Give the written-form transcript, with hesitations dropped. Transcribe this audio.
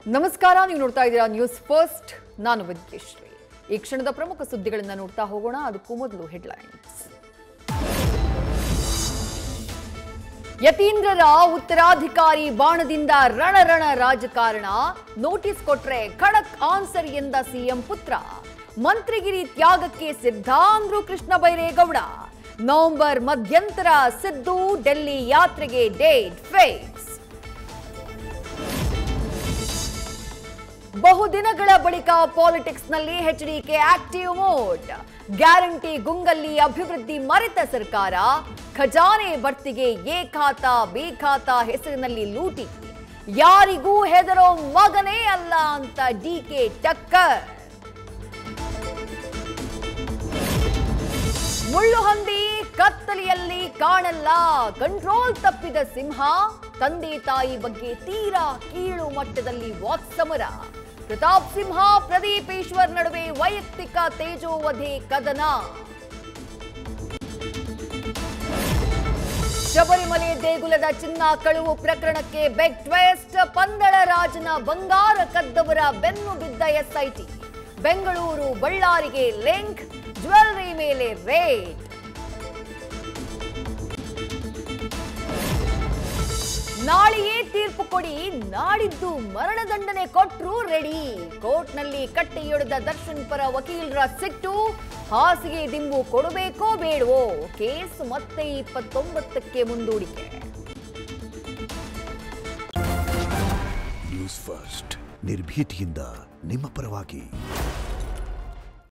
ನಮಸ್ಕಾರ, ನೀವು ನೋಡ್ತಾ ಇದ್ದೀರಾ ನ್ಯೂಸ್ ಫಸ್ಟ್. ನಾನು ವಿದ್ಯಶ್ರೀ. ಈ ಕ್ಷಣದ ಪ್ರಮುಖ ಸುದ್ದಿಗಳನ್ನು ನೋಡ್ತಾ ಹೋಗೋಣ. ಅದಕ್ಕೂ ಮೊದಲು ಹೆಡ್ಲೈನ್ಸ್. ಯತೀಂದ್ರರ ಉತ್ತರಾಧಿಕಾರಿ ಬಾಣದಿಂದ ರಣರಣ ರಾಜಕಾರಣ, ನೋಟಿಸ್ ಕೊಟ್ರೆ ಖಡಕ್ ಆನ್ಸರ್ ಎಂದ ಸಿಎಂ ಪುತ್ರ. ಮಂತ್ರಿಗಿರಿ ತ್ಯಾಗಕ್ಕೆ ಸಿದ್ಧ ಅಂದ್ರು ಕೃಷ್ಣ ಬೈರೇಗೌಡ. ನವೆಂಬರ್ ಮಧ್ಯಂತರ ಸಿದ್ದು ಡೆಲ್ಲಿ ಯಾತ್ರೆಗೆ ಡೇಟ್ ಫಿಕ್ಸ್. ಬಹುದಿನಗಳ ಬಳಿಕ ಪಾಲಿಟಿಕ್ಸ್ನಲ್ಲಿ ಎಚ್ಡಿಕೆ ಆಕ್ಟಿವ್ ಮೋಡ್. ಗ್ಯಾರಂಟಿ ಗುಂಗಲ್ಲಿ ಅಭಿವೃದ್ಧಿ ಮರೆತ ಸರ್ಕಾರ. ಖಜಾನೆ ಭರ್ತಿಗೆ ಎ ಖಾತಾ ಬಿ ಖಾತಾ ಹೆಸರಿನಲ್ಲಿ ಲೂಟಿ. ಯಾರಿಗೂ ಹೆದರೋ ಮಗನೇ ಅಲ್ಲ ಅಂತ ಡಿಕೆ ಟಕ್ಕರ್. ಮುಳ್ಳುಹಂದಿ ಕತ್ತಲೆಯಲ್ಲಿ ಕಾಣಲ್ಲ, ಕಂಟ್ರೋಲ್ ತಪ್ಪಿದ ಸಿಂಹ. ತಂದೆ ತಾಯಿ ಬಗ್ಗೆ ತೀರಾ ಕೀಳು ಮಟ್ಟದಲ್ಲಿ ವಾಕ್ಸಮರ. ಪ್ರತಾಪ್ ಸಿಂಹ ಪ್ರದೀಪ್ ಈಶ್ವರ್ ನಡುವೆ ವೈಯಕ್ತಿಕ ತೇಜೋವಧೆ ಕದನ. ಶಬರಿಮಲೆ ದೇಗುಲದ ಚಿನ್ನ ಕಳುವು ಪ್ರಕರಣಕ್ಕೆ ಬಿಗ್ ಟ್ವಿಸ್ಟ್. ಪಂದಳ ರಾಜನ ಬಂಗಾರ ಕದ್ದವರ ಬೆನ್ನು ಬಿದ್ದ ಎಸ್ಐಟಿ. ಬೆಂಗಳೂರು ಬಳ್ಳಾರಿಗೆ ಲಿಂಕ್, ಜ್ಯುವೆಲ್ಲರಿ ಮೇಲೆ ರೇಡ್. ನಾಳೆಯೇ ತೀರ್ಪು ಕೊಡಿ, ನಾಡಿದ್ದು ಮರಣದಂಡನೆ ಕೊಟ್ರು ರೆಡಿ. ಕೋರ್ಟ್ನಲ್ಲಿ ಕಟ್ಟೆಯೊಡೆದ ದರ್ಶನ್ ಪರ ವಕೀಲರ ಸಿಟ್ಟು. ಹಾಸಿಗೆ ದಿಂಬು ಕೊಡಬೇಕೋ ಬೇಡವೋ, ಕೇಸ್ ಮತ್ತೆ 29ಕ್ಕೆ ಮುಂದೂಡಿಕೆ. ನ್ಯೂಸ್ ಫಸ್ಟ್, ನಿರ್ಭೀತಿಯಿಂದ ನಿಮ್ಮ ಪರವಾಗಿ.